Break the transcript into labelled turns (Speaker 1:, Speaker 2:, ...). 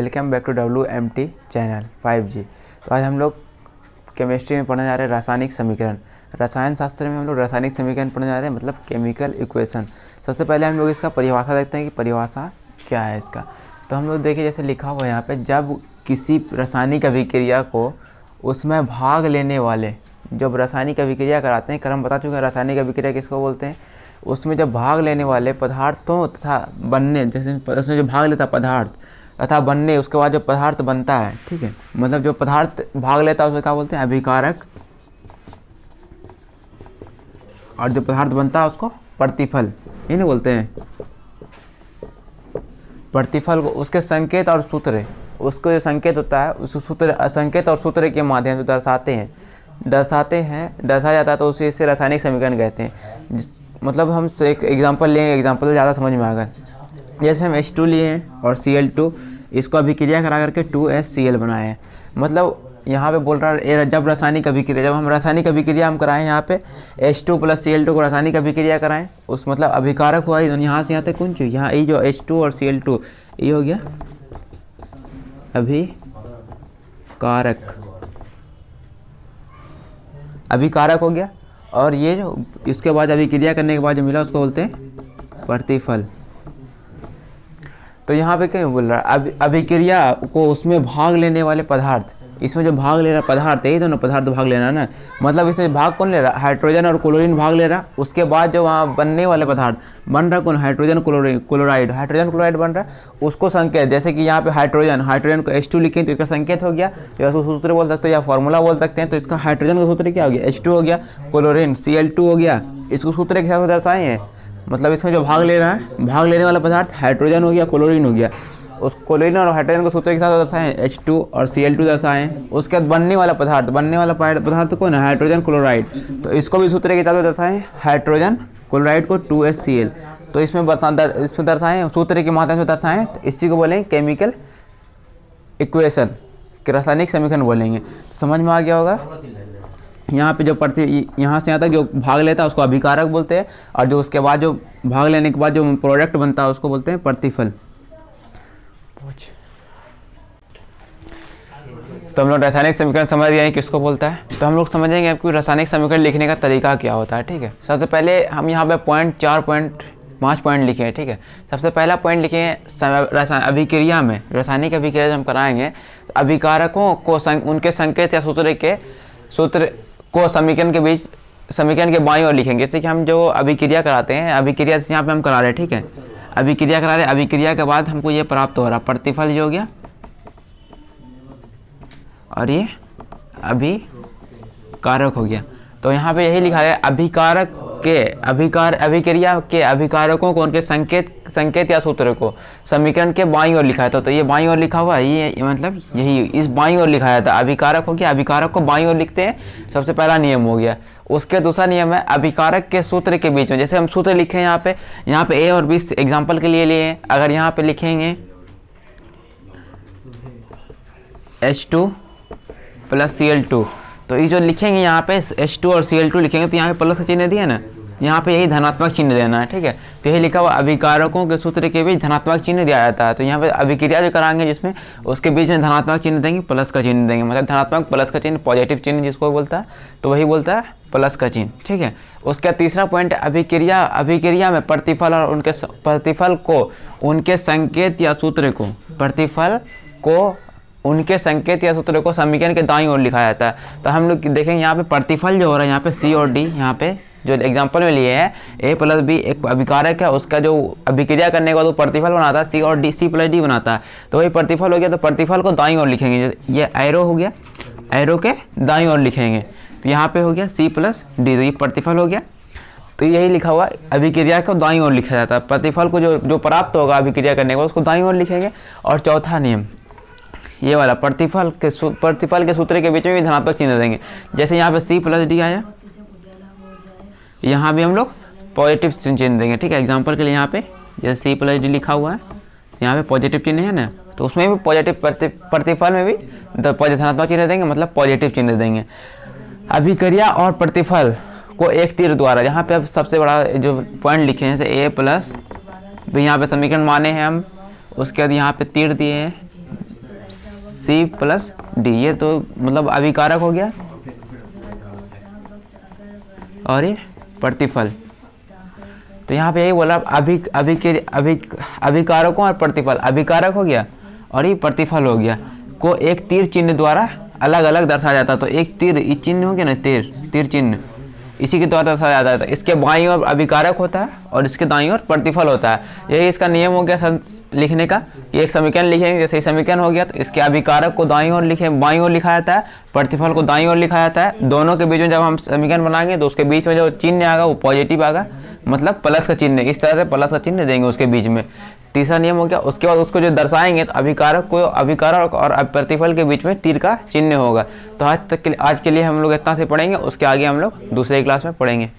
Speaker 1: Welcome back to WMT channel 5G। तो आज हम लोग केमिस्ट्री में पढ़ने जा रहे हैं रासायनिक समीकरण। रसायन शास्त्र में हम लोग रासायनिक समीकरण पढ़ने जा रहे हैं, मतलब केमिकल इक्वेशन। सबसे पहले हम लोग इसका परिभाषा देखते हैं कि परिभाषा क्या है इसका। तो हम लोग देखिए, जैसे लिखा हुआ है यहाँ पे, जब किसी रासायनिक अभिक्रिया को उसमें भाग लेने वाले, जब रासायनिक अभिक्रिया कराते हैं, क्रम बता चुके हैं रासायनिक अभिक्रिया किसको बोलते हैं, उसमें जब भाग लेने वाले पदार्थों तथा बनने, जैसे उसमें जो भाग लेता पदार्थ तथा बनने, उसके बाद जो पदार्थ बनता है, ठीक है, मतलब जो पदार्थ भाग लेता है उसे क्या बोलते हैं, अभिकारक, और जो पदार्थ बनता है उसको प्रतिफल, ये नहीं बोलते हैं। प्रतिफल को उसके संकेत और सूत्र, उसको जो संकेत होता है उस सूत्र, संकेत और सूत्र के माध्यम से दर्शाया जाता है, तो उसे इससे रासायनिक समीकरण कहते हैं। मतलब हम एक एग्जांपल लेंगे, एग्जांपल ज़्यादा समझ में आएगा। जैसे हम H2 लिए हैं और Cl2, इसको अभिक्रिया करा करके 2HCl बनाए हैं। मतलब यहाँ पे बोल रहा है जब रासायनिक अभिक्रिया, जब हम रासायनिक अभिक्रिया हम कराएं, यहाँ पे H2 + Cl2 को रासायनिक अभिक्रिया कराएं, उस मतलब अभिकारक हुआ यहाँ से यहाँ तक कौन चीज़, यहाँ ये जो H2 और Cl2 ये हो गया अभिकारक हो गया, और ये जो इसके बाद अभिक्रिया करने के बाद जो मिला उसको बोलते हैं प्रतिफल। तो यहाँ पे क्या बोल रहा है, अभिक्रिया को उसमें भाग लेने वाले पदार्थ, इसमें जो भाग ले रहा पदार्थ, यही दोनों पदार्थ भाग लेना ना, मतलब इसमें भाग कौन ले रहा, हाइड्रोजन और क्लोरीन भाग ले रहा। उसके बाद जो वहाँ बनने वाले पदार्थ बन रहा कौन, हाइड्रोजन क्लोराइड बन रहा, उसको संकेत, जैसे कि यहाँ पे हाइड्रोजन को H2 लिखें तो इसका संकेत हो गया, या उसको सूत्र बोल सकते हैं या फॉर्मूला बोल सकते हैं। तो इसका हाइड्रोजन का सूत्र क्या हो गया, H2 हो गया, क्लोरीन Cl2 हो गया, इसको सूत्र के हिसाब से दर्शाए हैं। मतलब इसमें जो भाग ले रहा है, भाग लेने वाला पदार्थ हाइड्रोजन हो गया, क्लोरीन हो गया, उस क्लोरीन और हाइड्रोजन को सूत्र के साथ दर्शाएं, H2 और Cl2 दर्शाएं। उसके बाद बनने वाला पदार्थ कौन है, हाइड्रोजन क्लोराइड, तो इसको भी सूत्र के साथ दर्शाएं, हाइड्रोजन क्लोराइड को 2HCl। तो इसमें दर्शाएं, सूत्र के माध्यम से दर्शाएं, तो इसी को बोलेंगे केमिकल इक्वेशन, रासायनिक समीकरण बोलेंगे। समझ में आ गया होगा। यहाँ पे जो यहाँ से यहाँ तक जो भाग लेता है उसको अभिकारक बोलते हैं, और जो उसके बाद जो भाग लेने के बाद जो प्रोडक्ट बनता है उसको बोलते हैं प्रतिफल। तो हम लोग रासायनिक समीकरण समझ गए हैं किसको बोलता है। तो हम लोग समझेंगे आपको रासायनिक समीकरण लिखने का तरीका क्या होता है। ठीक है, सबसे पहले हम यहाँ पे 5 पॉइंट लिखे हैं। ठीक है, सबसे पहला पॉइंट लिखे हैं अभिक्रिया में, रासायनिक अभिक्रिया जब हम कराएंगे तो अभिकारकों को उनके संकेत या सूत्र को समीकरण के बाईं ओर लिखेंगे। जैसे कि हम जो अभिक्रिया कराते हैं, अभिक्रिया यहाँ पे हम करा रहे हैं, ठीक है, अभिक्रिया करा रहे हैं, अभिक्रिया के बाद हमको ये प्राप्त हो रहा प्रतिफल जो हो गया, और ये अभिकारक हो गया। तो यहाँ पे यही लिखा है, अभिक्रिया के अभिकारकों को उनके संकेत या सूत्र को समीकरण के बाईं ओर लिखा है। तो ये बाईं ओर लिखा हुआ है, ये मतलब यही इस बाईं ओर लिखा जाता है। अभिकारक हो गया, अभिकारक को बाईं ओर लिखते हैं, सबसे पहला नियम हो गया। उसके दूसरा नियम है अभिकारक के सूत्र के बीच में, जैसे हम सूत्र लिखे हैं यहाँ पे A और B एग्जाम्पल के लिए हैं। अगर यहाँ पे लिखेंगे H2 + Cl2, तो ये जो लिखेंगे यहाँ पे H2 और Cl2 लिखेंगे तो यहाँ पे प्लस का चिन्ह दिया ना, यहाँ पे यही धनात्मक चिन्ह देना है। ठीक है, तो यही लिखा हुआ अभिकारकों के सूत्र के बीच धनात्मक चिन्ह दिया जाता है। तो यहाँ पे अभिक्रिया जो कराएंगे जिसमें, उसके बीच में धनात्मक चिन्ह देंगे, प्लस का चिन्ह देंगे, मतलब धनात्मक प्लस का चिन्ह, पॉजिटिव चिन्ह जिसको बोलता है, तो वही बोलता है प्लस का चिन्ह। ठीक है, उसका तीसरा पॉइंट अभिक्रिया में प्रतिफल और प्रतिफल को उनके संकेत या सूत्र को समीकरण के दाईं ओर लिखा जाता है। तो हम लोग देखेंगे यहाँ पे प्रतिफल जो हो रहा है, यहाँ पे C और D, यहाँ पे जो एग्जांपल में लिए हैं A + B एक अभिकारक है, उसका जो अभिक्रिया करने के बाद वो प्रतिफल बनाता है, C + D बनाता है, तो वही प्रतिफल हो गया। तो प्रतिफल को दाईं ओर लिखेंगे, ये एरो हो गया, एरो के दाईं ओर लिखेंगे, तो यहाँ पे हो गया C + D, तो ये प्रतिफल हो गया। तो यही लिखा हुआ अभिक्रिया को दाईं ओर लिखा जाता है, प्रतिफल को जो प्राप्त होगा अभिक्रिया करने के बाद उसको दाईं ओर लिखेंगे। और चौथा नियम ये वाला, प्रतिफल के सूत्र के बीच में भी धनात्मक चिन्ह देंगे। जैसे यहाँ पे C + D आया, यहाँ भी हम लोग पॉजिटिव चिन्ह देंगे। ठीक है, एग्जांपल के लिए यहाँ पे जैसे C + D लिखा हुआ है, यहाँ पे पॉजिटिव चिन्ह है ना, तो उसमें भी पॉजिटिव, प्रतिफल में भी धनात्मक चिन्ह देंगे, मतलब पॉजिटिव चिन्ह देंगे। अभिक्रिया और प्रतिफल को एक तीर द्वारा, यहाँ पे अब सबसे बड़ा जो पॉइंट लिखे हैं, जैसे A + B, यहाँ पे समीकरण माने हैं हम, उसके बाद यहाँ पे तीर दिए हैं, C प्लस D, ये तो मतलब अभिकारक हो गया और ये प्रतिफल। तो यहाँ पे यही बोला अभिकारकों और प्रतिफल, अभिकारक हो गया और ये प्रतिफल हो गया को एक तीर चिन्ह द्वारा अलग अलग दर्शाया जाता है। तो एक तीर चिन्ह हो गया ना, तीर चिन्ह इसी के द्वारा दर्शाया जाता है। इसके बाईं ओर अभिकारक होता है और इसके दाईं ओर प्रतिफल होता है। यही इसका नियम हो गया लिखने का कि एक समीकरण लिखेंगे, जैसे समीकरण हो गया तो इसके अभिकारक को दाईं ओर बाईं ओर लिखा जाता है, प्रतिफल को दाईं ओर लिखा जाता है। दोनों के बीच में जब हम समीकरण बनाएंगे तो उसके बीच में जो चिन्ह आएगा वो पॉजिटिव आएगा, मतलब प्लस का चिन्ह, इस तरह से प्लस का चिन्ह देंगे उसके बीच में। तीसरा नियम हो गया। उसके बाद उसको जो दर्शाएंगे तो अभिकारक और प्रतिफल के बीच में तीर का चिन्ह होगा। तो आज के लिए हम लोग इतना से पढ़ेंगे, उसके आगे हम लोग दूसरे क्लास में पढ़ेंगे।